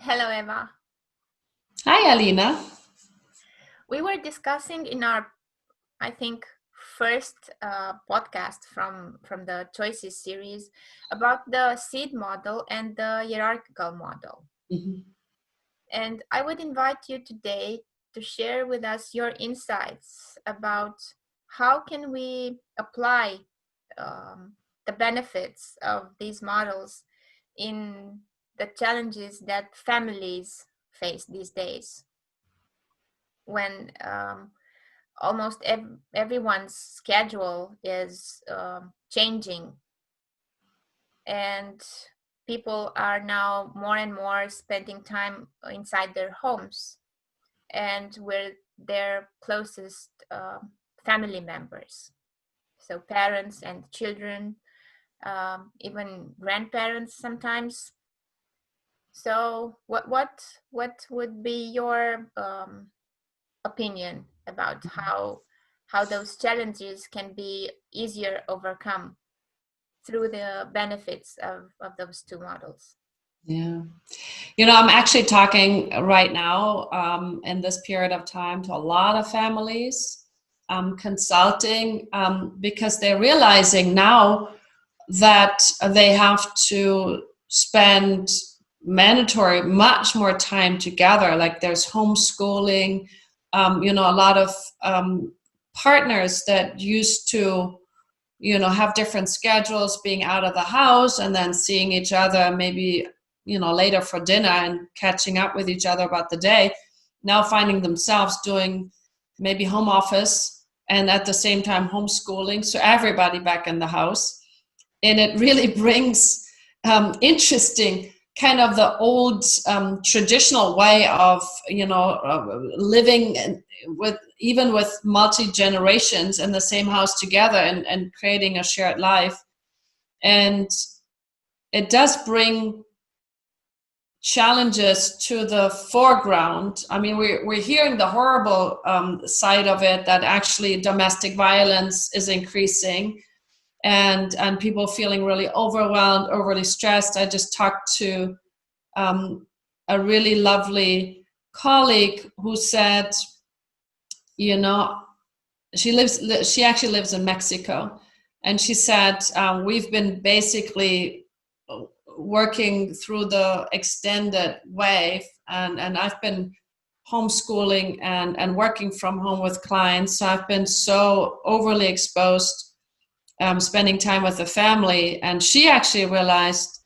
Hello, Eva. Hi, Alina. We were discussing in our, I think, first podcast from the Choices series about the seed model and the hierarchical model. Mhm. And I would invite you today to share with us your insights about how can we apply the benefits of these models in the challenges that families face these days when almost everyone's schedule is changing, and people are now more and more spending time inside their homes and with their closest family members, so parents and children, even grandparents sometimes. So what would be your opinion about how those challenges can be easier overcome through the benefits of those two models? Yeah. I'm actually talking right now in this period of time to a lot of families, consulting, because they're realizing now that they have to spend mandatory much more time together. Like there's homeschooling, a lot of partners that used to have different schedules, being out of the house and then seeing each other maybe later for dinner and catching up with each other about the day, now finding themselves doing maybe home office and at the same time homeschooling, so everybody back in the house. And it really brings interesting kind of the old traditional way of living with, even with multi generations in the same house together, and creating a shared life. And it does bring challenges to the foreground. I mean, we're hearing the horrible side of it, that actually domestic violence is increasing, and people feeling really overwhelmed, overly stressed. I just talked to a really lovely colleague who said, you know, she actually lives in Mexico, and she said, we've been basically working through the extended wave, and I've been homeschooling and working from home with clients, so I've been so overly exposed, spending time with the family. And she actually realized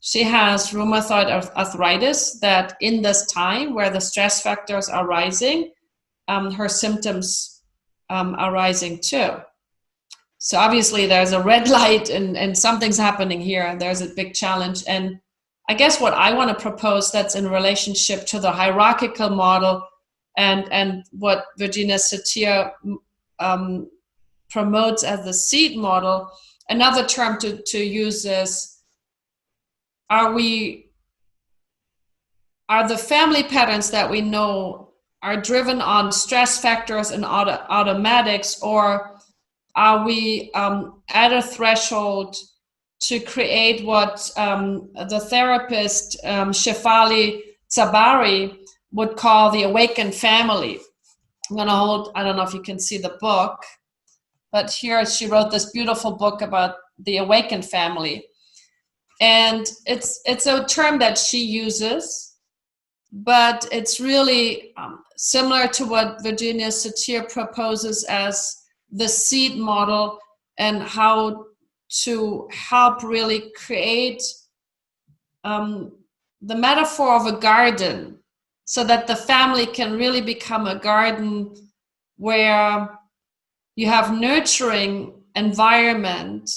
she has rheumatoid arthritis, that in this time where the stress factors are rising, her symptoms are rising too. So obviously there's a red light, and something's happening here. There's a big challenge. And I guess what I want to propose, that's in relationship to the hierarchical model, and what Virginia Satir promotes as the seed model. Another term to use is, are we are the family patterns that we know are driven on stress factors and automatics, or are we at a threshold to create what the therapist Shefali Tsabari would call the awaken family? I'm going to hold, I don't know if you can see the book, but here she wrote this beautiful book about the awaken family. And it's a term that she uses, but it's really similar to what Virginia Satir proposes as the seed model, and how to help really create the metaphor of a garden, so that the family can really become a garden where you have nurturing environment,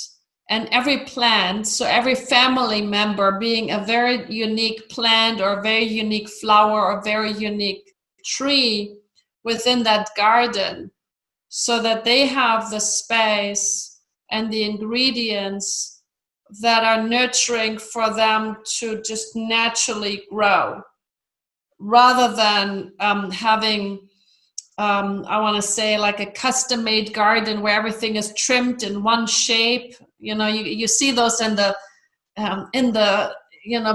and every plant, so every family member being a very unique plant, or a very unique flower, or a very unique tree within that garden, so that they have the space and the ingredients that are nurturing for them to just naturally grow, rather than having I want to say, like a custom made garden where everything is trimmed in one shape. You see those in the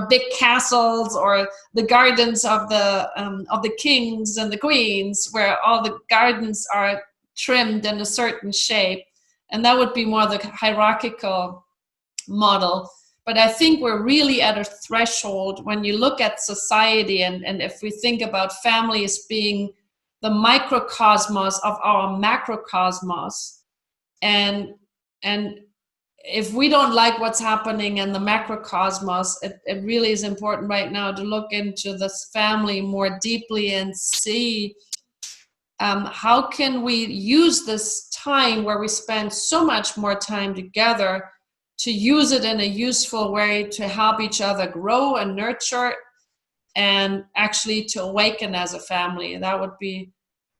big castles or the gardens of the kings and the queens, where all the gardens are trimmed in a certain shape, and that would be more the hierarchical model. But I think we're really at a threshold when you look at society, and if we think about families being the microcosmos of our macrocosmos, and if we don't like what's happening in the macrocosmos, it really is important right now to look into this family more deeply and see how can we use this time where we spend so much more time together to use it in a useful way to help each other grow and nurture, and actually to awaken as a family. That would be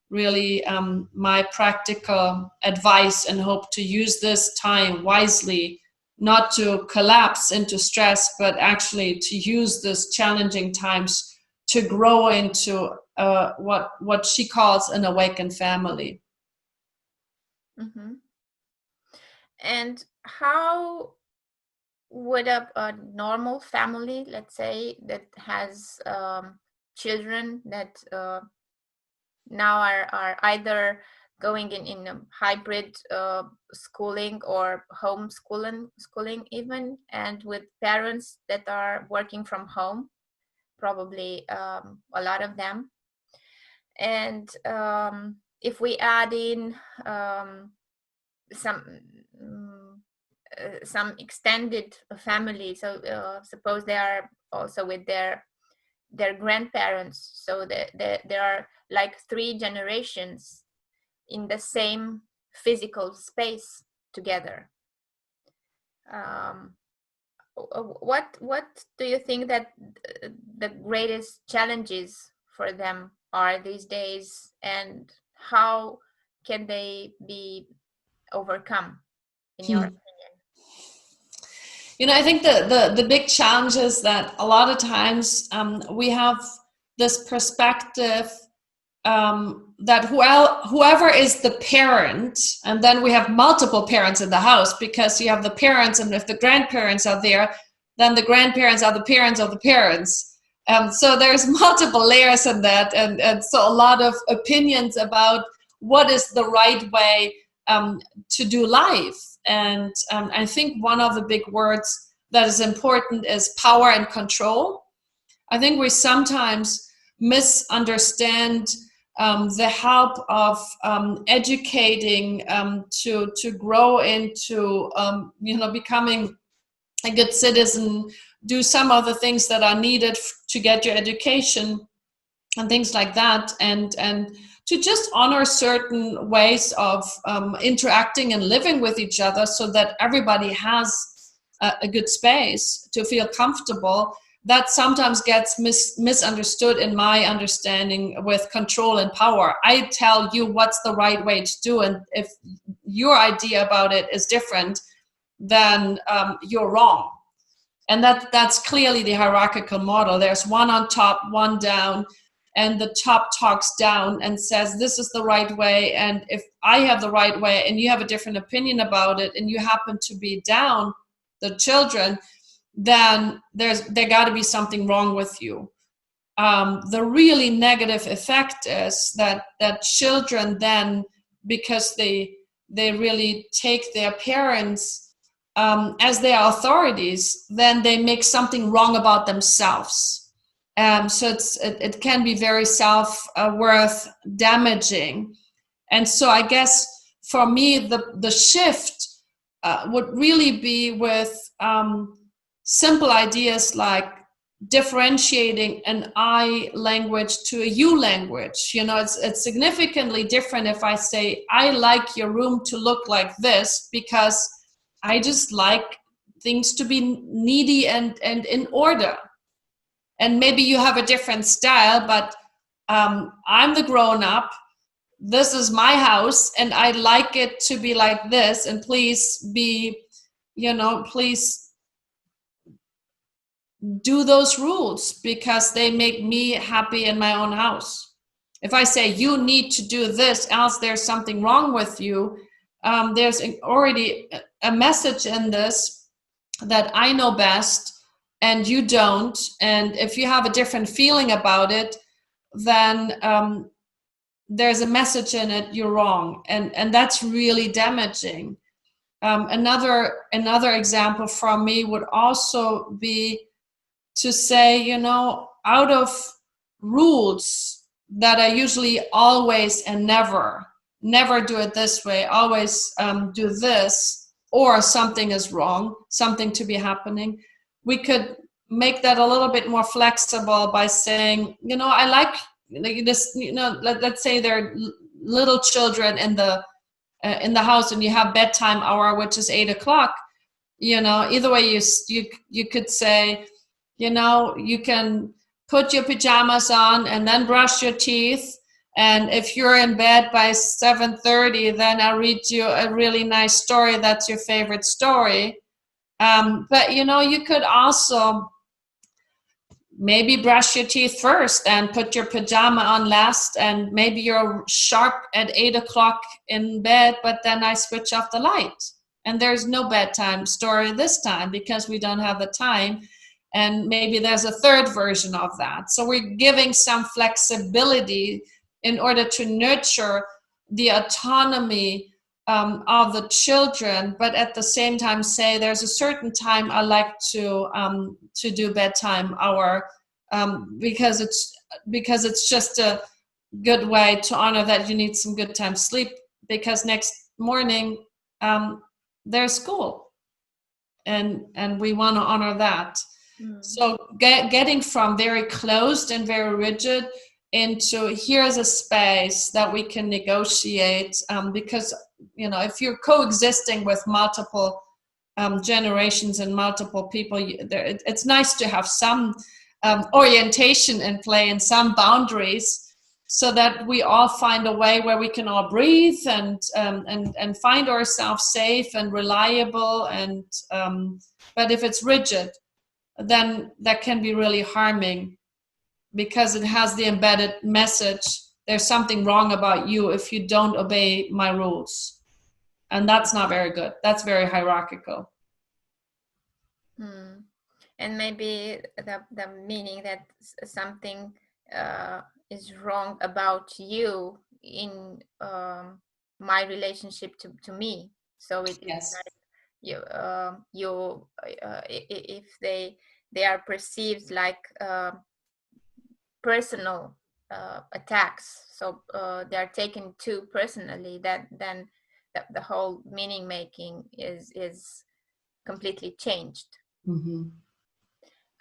really my practical advice, and hope to use this time wisely, not to collapse into stress, but actually to use this challenging times to grow into what she calls an awakened family. Mm-hmm. And how would a normal family, let's say, that has children that now are either going in a hybrid schooling or schooling even, and with parents that are working from home, probably a lot of them. And if we add in some um, some extended family, so suppose they are also with their grandparents, so that there are like 3 generations in the same physical space together. um, what do you think that the greatest challenges for them are these days, and how can they be overcome, in your opinion? I think the big challenge is that a lot of times we have this perspective that whoever is the parent, and then we have multiple parents in the house, because you have the parents, and if the grandparents are there, then the grandparents are the parents of the parents. So there's multiple layers in that, and so a lot of opinions about what is the right way to do life. And I think one of the big words that is important is power and control. I think we sometimes misunderstand the help of educating to grow into becoming a good citizen, do some of the things that are needed to get your education and things like that, and to just honor certain ways of interacting and living with each other, so that everybody has a good space to feel comfortable. That sometimes gets misunderstood in my understanding with control and power. I tell you what's the right way to do, and if your idea about it is different, then you're wrong. And that's clearly the hierarchical model. There's one on top, one down, and the top talks down and says this is the right way, and if I have the right way and you have a different opinion about it, and you happen to be down, the children, then there got to be something wrong with you. The really negative effect is that children then, because they really take their parents as their authorities, then they make something wrong about themselves. So it can be very self-worth damaging. And so I guess for me, the shift would really be with simple ideas like differentiating an I language to a you language. It's significantly different if I say, I like your room to look like this, because I just like things to be needy and in order. And maybe you have a different style, but I'm the grown up. This is my house, and I like it to be like this. And please please do those rules, because they make me happy in my own house. If I say you need to do this, else there's something wrong with you, there's already a message in this that I know best. and you don't, and if you have a different feeling about it, then there's a message in it, you're wrong, and that's really damaging. Another example from me would also be to say, out of rules that are usually always and never do it this way, always do this, or something is wrong, something to be happening, we could make that a little bit more flexible by saying, I like this, let's say there are little children in the house, and you have bedtime hour, which is 8 o'clock. Either way, you could say, you can put your pajamas on and then brush your teeth, and if you're in bed by 7:30, then I'll read you a really nice story that's your favorite story. But you could also maybe brush your teeth first and put your pajama on last, and maybe you're sharp at 8 o'clock in bed, but then I switch off the light and there's no bedtime story this time because we don't have the time. And maybe there's a third version of that. So we're giving some flexibility in order to nurture the autonomy of the children, but at the same time say there's a certain time I like to do bedtime hour, because it's just a good way to honor that you need some good time sleep, because next morning there's school, and we want to honor that. So getting from very closed and very rigid into here's a space that we can negotiate, because if you're coexisting with multiple generations and multiple people, it's nice to have some orientation in play and some boundaries, so that we all find a way where we can all breathe and find ourselves safe and reliable. And but if it's rigid, then that can be really harming, because it has the embedded message, there's something wrong about you if you don't obey my rules. And that's not very good. That's very hierarchical. And maybe the meaning that something is wrong about you in my relationship to me. So it's Yes. like if they are perceived like personal attacks, so they are taken too personally, then the whole meaning making is completely changed. Mm-hmm.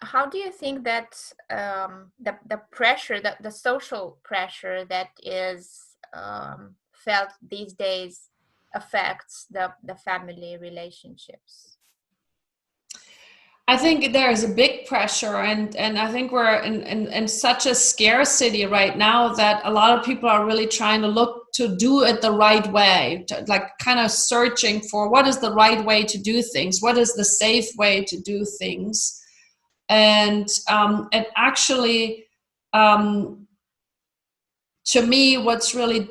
How do you think that the pressure, the social pressure that is felt these days affects the family relationships? I think there is a big pressure, and I think we're in such a scarcity right now that a lot of people are really trying to look to do it the right way, like kind of searching for what is the right way to do things, what is the safe way to do things. And it actually, to me, what's really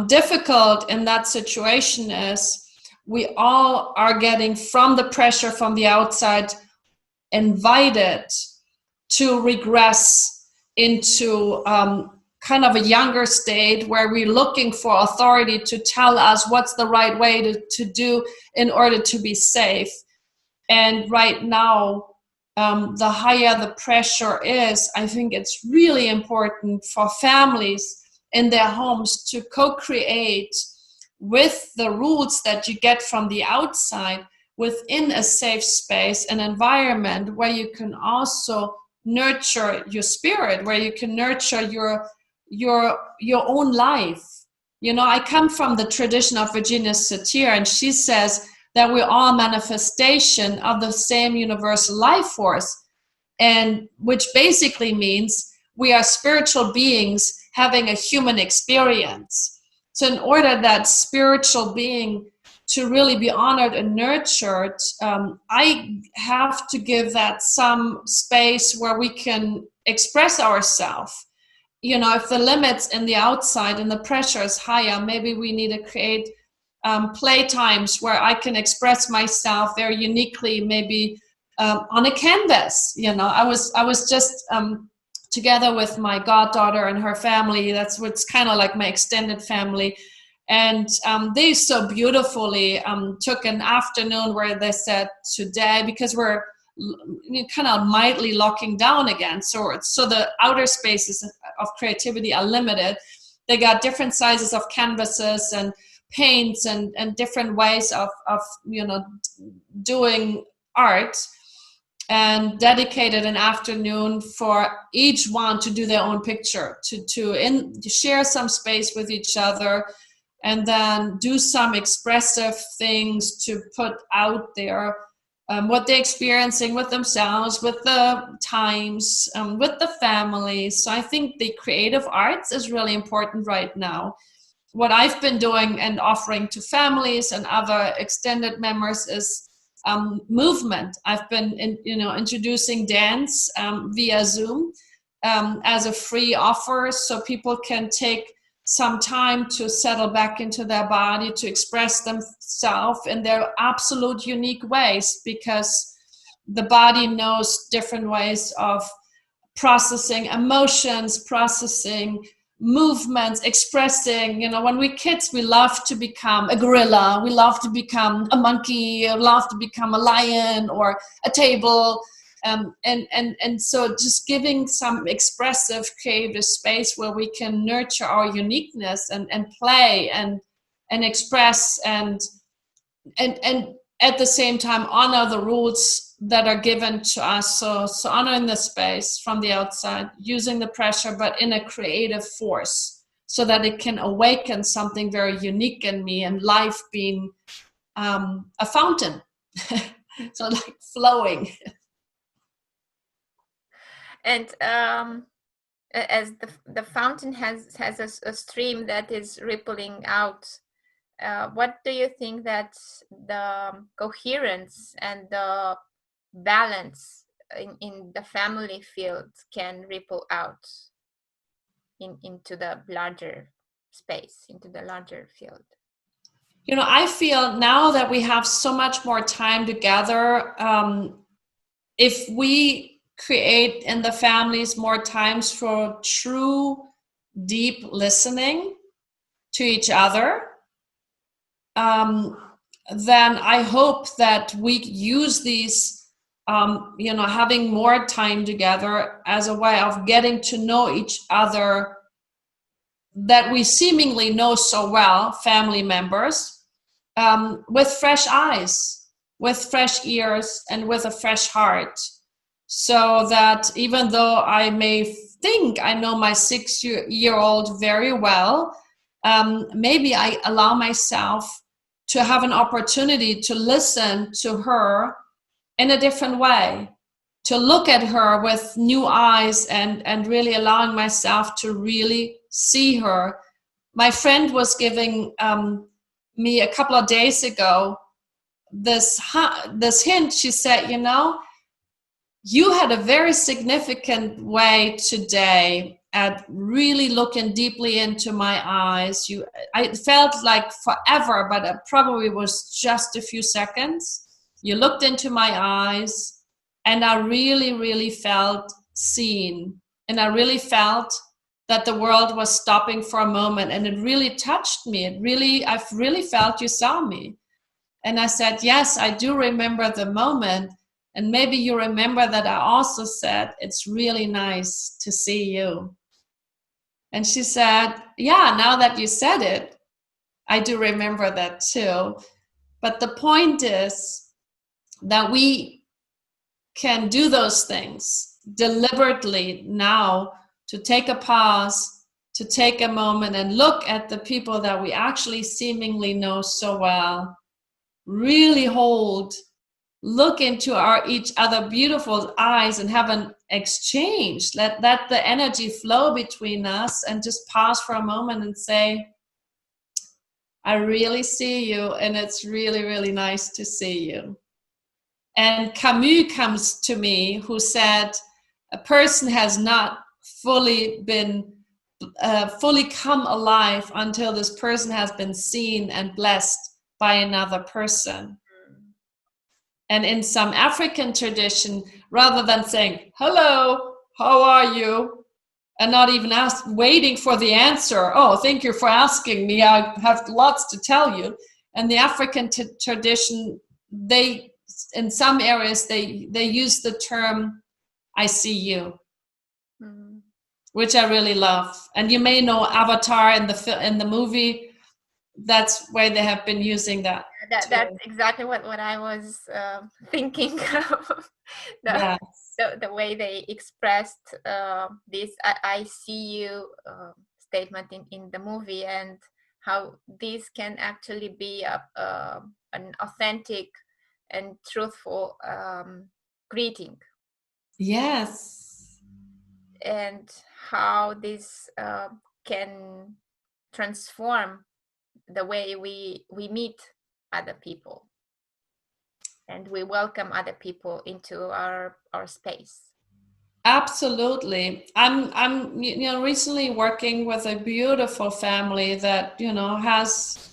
difficult in that situation is we all are getting, from the pressure from the outside, invited to regress into kind of a younger state where we're looking for authority to tell us what's the right way to do in order to be safe. And right now, the higher the pressure is, I think it's really important for families in their homes to co-create with the rules that you get from the outside within a safe space, an environment where you can also nurture your spirit, where you can nurture your own life. I come from the tradition of Virginia Satir, and she says that we're all manifestation of the same universal life force, and which basically means we are spiritual beings having a human experience. So in order that spiritual being to really be honored and nurtured, I have to give that some space where we can express ourselves. If the limits in the outside and the pressure is higher, maybe we need to create play times where I can express myself very uniquely, maybe on a canvas. I was just together with my goddaughter and her family. That's what's kind of like my extended family. And they so beautifully took an afternoon where they said today, because we're kind of mildly locking down again, so the outer spaces of creativity are limited. They got different sizes of canvases and paints and different ways of doing art, and dedicated an afternoon for each one to do their own picture, to share some space with each other, and then do some expressive things to put out there what they're experiencing with themselves, with the times, with the families. So I think the creative arts is really important right now. What I've been doing and offering to families and other extended members is movement. I've been introducing dance via Zoom as a free offer, so people can take some time to settle back into their body, to express themselves in their absolute unique ways, because the body knows different ways of processing emotions, processing movements, expressing. When we're kids, we love to become a gorilla, we love to become a monkey, we love to become a lion or a table. And so just giving some expressive creative space where we can nurture our uniqueness and play and express and at the same time honor the rules that are given to us. So honoring the space from the outside, using the pressure, but in a creative force, so that it can awaken something very unique in me, and life being a fountain. So like flowing. And as the fountain has a stream that is rippling out, what do you think that the coherence and the balance in the family field can ripple out into the larger space, into the larger field? I feel now that we have so much more time together, if we create in the families more times for true, deep listening to each other, then I hope that we use these, having more time together as a way of getting to know each other that we seemingly know so well, family members, with fresh eyes, with fresh ears, and with a fresh heart. So that even though I may think I know my 6-year-old very well, maybe I allow myself to have an opportunity to listen to her in a different way, to look at her with new eyes, and really allowing myself to really see her. My friend was giving me a couple of days ago this hint. She said, you had a very significant way today at really looking deeply into my eyes. I felt like forever, but it probably was just a few seconds. You looked into my eyes, and I really, really felt seen. And I really felt that the world was stopping for a moment, and it really touched me. I've really felt you saw me. And I said, yes, I do remember the moment. And maybe you remember that I also said, it's really nice to see you. And she said, yeah, now that you said it, I do remember that too. But the point is that we can do those things deliberately now, to take a pause, to take a moment and look at the people that we actually seemingly know so well. Really look into each other beautiful eyes and have an exchange. Let the energy flow between us, and just pause for a moment and say, I really see you, and it's really, really nice to see you. And Camus comes to me, who said, a person has not fully come alive until this person has been seen and blessed by another person. And in some African tradition, rather than saying, hello, how are you? And not even waiting for the answer. Oh, thank you for asking me. I have lots to tell you. And the African tradition, they, in some areas, they use the term, I see you, Mm. which I really love. And you may know Avatar in the movie. That's where they have been using that That's too. exactly what I was thinking of. the, Yeah. the way they expressed this I see you statement in the movie, and how this can actually be an authentic and truthful greeting, Yes. and how this can transform the way we meet other people, and we welcome other people into our space. Absolutely. I'm recently working with a beautiful family that has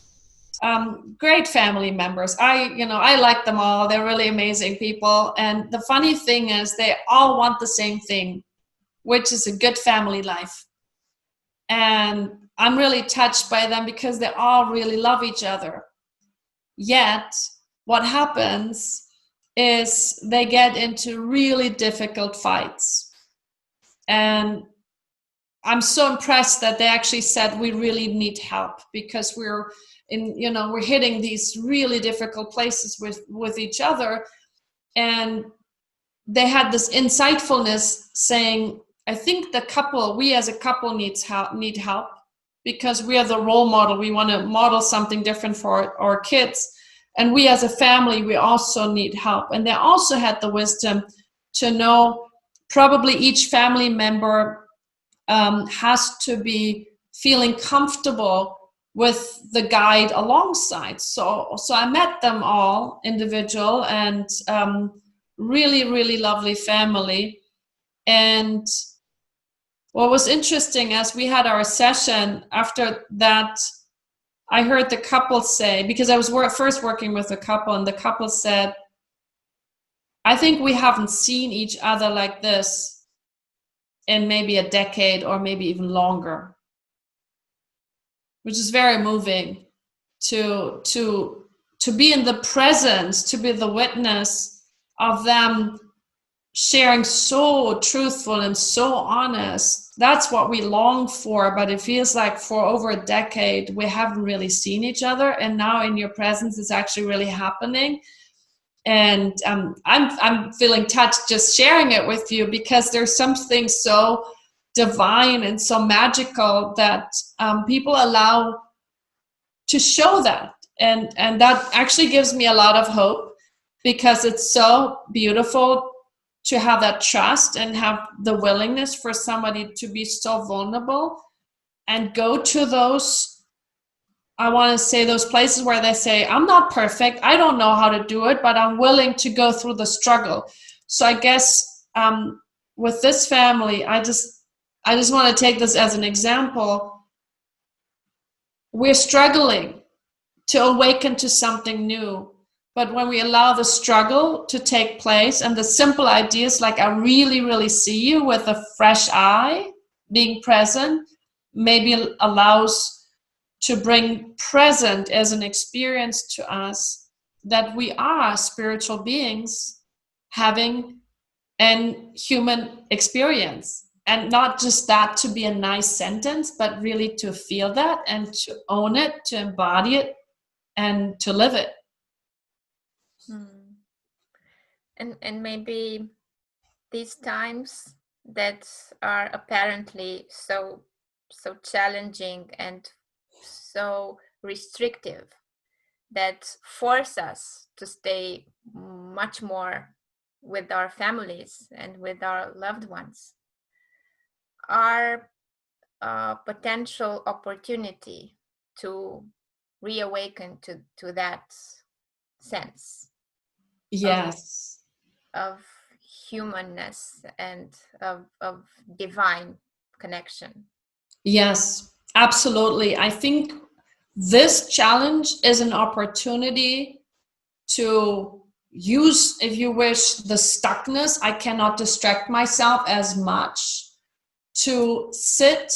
great family members. I like them all. They're really amazing people. And the funny thing is, they all want the same thing, which is a good family life. And I'm really touched by them because they all really love each other. Yet, what happens is they get into really difficult fights. And I'm so impressed that they actually said we really need help because we're hitting these really difficult places with each other. And they had this insightfulness saying, I think we as a couple need help because we are the role model. We want to model something different for our kids. And we as a family, we also need help. And they also had the wisdom to know probably each family member has to be feeling comfortable with the guide alongside. So I met them all individual, and really, really lovely family. And what was interesting, as we had our session after that, I heard the couple say, because I was first working with a couple, and the couple said, I think we haven't seen each other like this in maybe a decade or maybe even longer, which is very moving to be in the presence, to be the witness of them sharing so truthful and so honest. That's what we long for, but it feels like for over a decade we haven't really seen each other, and now in your presence it's actually really happening. And I'm feeling touched just sharing it with you, because there's something so divine and so magical that people allow to show that, and that actually gives me a lot of hope, because it's so beautiful to have that trust and have the willingness for somebody to be so vulnerable and go to those, I want to say, those places where they say, I'm not perfect, I don't know how to do it, but I'm willing to go through the struggle. So I guess with this family, I just want to take this as an example. We're struggling to awaken to something new. But when we allow the struggle to take place, and the simple ideas like, I really, really see you, with a fresh eye, being present, maybe allows to bring present as an experience to us that we are spiritual beings having an human experience. And not just that to be a nice sentence, but really to feel that and to own it, to embody it, and to live it. Hmm. And maybe these times that are apparently so challenging and so restrictive, that force us to stay much more with our families and with our loved ones, are a potential opportunity to reawaken to that sense of Yes. of humanness and of divine connection. Yes, absolutely. I think this challenge is an opportunity to use, if you wish, the stuckness. I cannot distract myself as much to sit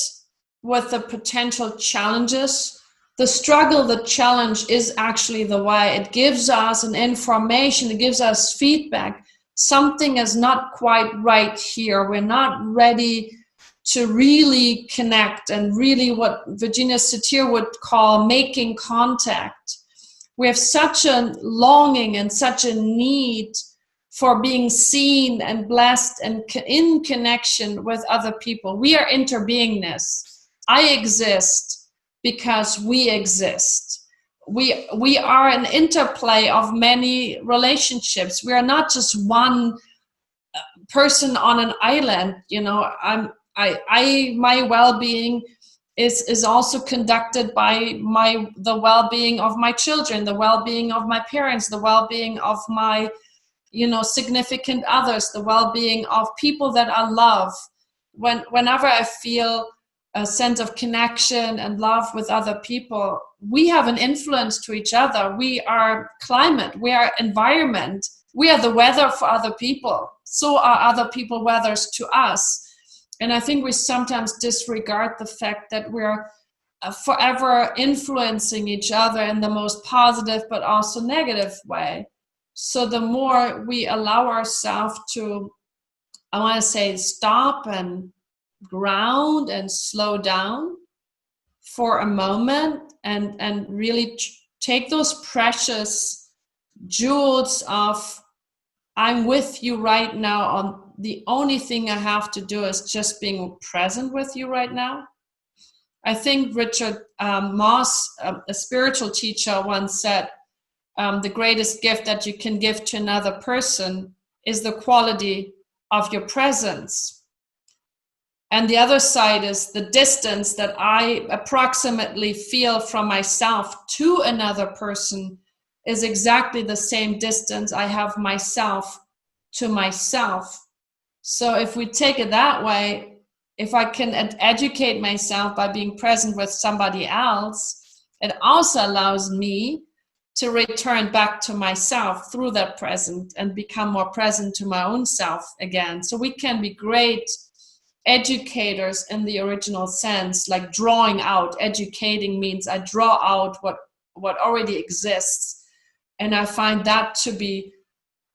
with the potential challenges. The struggle, the challenge is actually the why. It gives us an information, it gives us feedback. Something is not quite right here. We're not ready to really connect and really what Virginia Satir would call making contact. We have such a longing and such a need for being seen and blessed and in connection with other people. We are interbeingness. I exist because we exist. We are an interplay of many relationships. We are not just one person on an island. You know, my well-being is also conducted by the well-being of my children, the well-being of my parents, the well-being of my significant others, the well-being of people that I love. Whenever I feel a sense of connection and love with other people, we have an influence to each other. We are climate, we are environment, we are the weather for other people. So are other people weathers to us. And I think we sometimes disregard the fact that we're forever influencing each other in the most positive but also negative way. So the more we allow ourselves to, I want to say, stop and ground and slow down for a moment and really take those precious jewels of, I'm with you right now, on the only thing I have to do is just being present with you right now. I think Richard Moss, a spiritual teacher, once said, the greatest gift that you can give to another person is the quality of your presence. And the other side is the distance that I approximately feel from myself to another person is exactly the same distance I have myself to myself. So if we take it that way, if I can educate myself by being present with somebody else, it also allows me to return back to myself through that present and become more present to my own self again. So we can be great educators in the original sense, like drawing out. Educating means I draw out what already exists. And I find that to be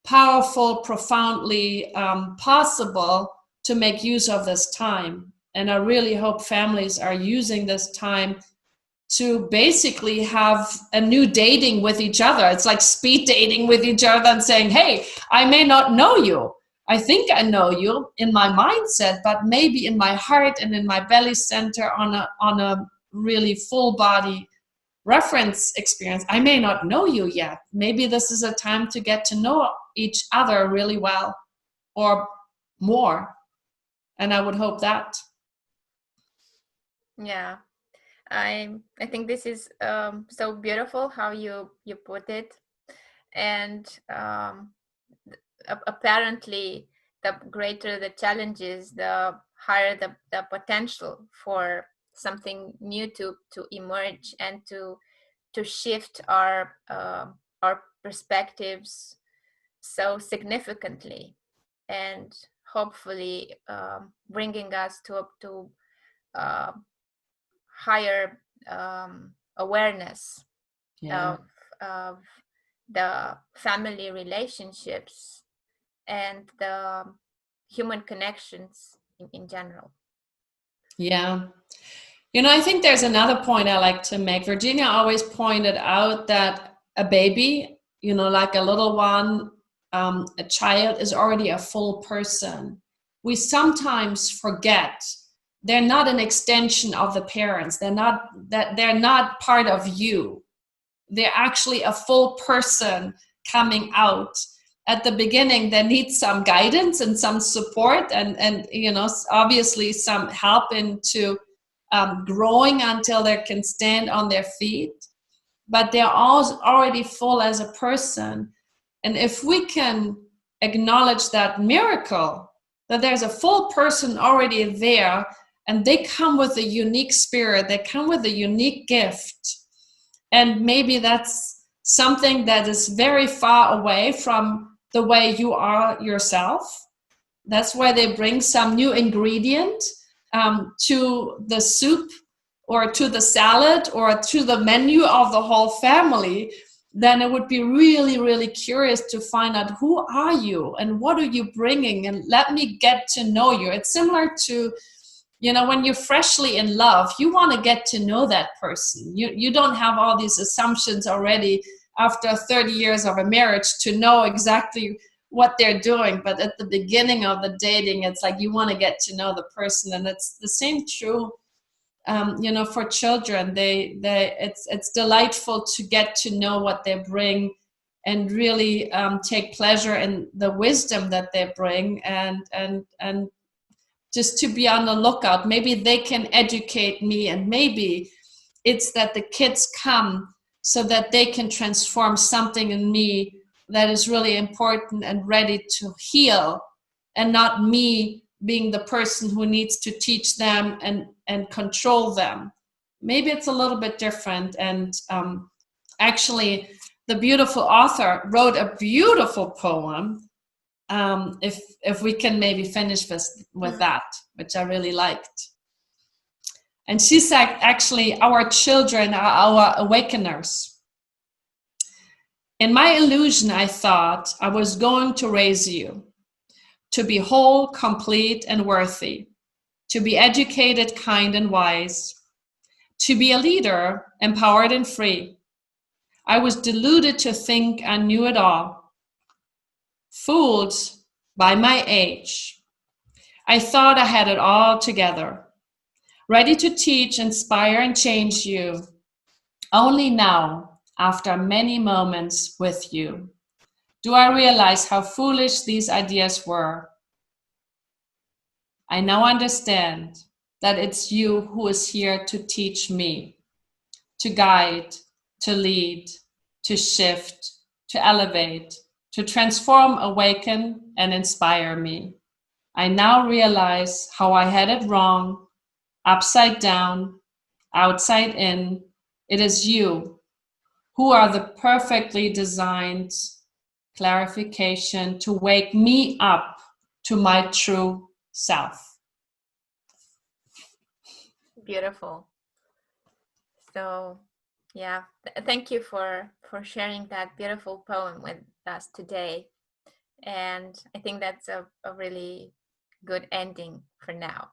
powerful, profoundly possible to make use of this time. And I really hope families are using this time to basically have a new dating with each other. It's like speed dating with each other and saying, hey, I may not know you. I think I know you in my mindset, but maybe in my heart and in my belly center on a really full body reference experience, I may not know you yet. Maybe this is a time to get to know each other really well or more. And I would hope that. Yeah, I think this is so beautiful how you put it. And apparently the greater the challenges, the higher the potential for something new to emerge and to shift our perspectives so significantly, and hopefully bringing us to uh, higher awareness Yeah. of the family relationships and the human connections in general. Yeah. I think there's another point I like to make. Virginia always pointed out that a baby, like a little one, a child is already a full person. We sometimes forget they're not an extension of the parents. They're not part of you. They're actually a full person coming out. At the beginning, they need some guidance and some support and obviously some help into growing until they can stand on their feet. But they're all already full as a person. And if we can acknowledge that miracle, that there's a full person already there, and they come with a unique spirit, they come with a unique gift. And maybe that's something that is very far away from the way you are yourself. That's why they bring some new ingredient to the soup or to the salad or to the menu of the whole family. Then it would be really, really curious to find out, who are you and what are you bringing, and let me get to know you. It's similar to, when you're freshly in love, you want to get to know that person. You don't have all these assumptions already after 30 years of a marriage to know exactly what they're doing. But at the beginning of the dating, it's like you want to get to know the person. And it's the same true, for children. It's delightful to get to know what they bring, and really take pleasure in the wisdom that they bring, and just to be on the lookout. Maybe they can educate me, and maybe it's that the kids come so that they can transform something in me that is really important and ready to heal, and not me being the person who needs to teach them and control them. Maybe it's a little bit different. And actually, the beautiful author wrote a beautiful poem. If we can maybe finish this with that, which I really liked. And she said, actually, our children are our awakeners. In my illusion, I thought I was going to raise you to be whole, complete, and worthy, to be educated, kind, and wise, to be a leader, empowered and free. I was deluded to think I knew it all, fooled by my age. I thought I had it all together, ready to teach, inspire, and change you. Only now, after many moments with you, do I realize how foolish these ideas were. I now understand that it's you who is here to teach me, to guide, to lead, to shift, to elevate, to transform, awaken, and inspire me. I now realize how I had it wrong, upside down, outside in. It is you who are the perfectly designed clarification to wake me up to my true self. Beautiful. So, yeah, thank you for sharing that beautiful poem with us today. And I think that's a really good ending for now.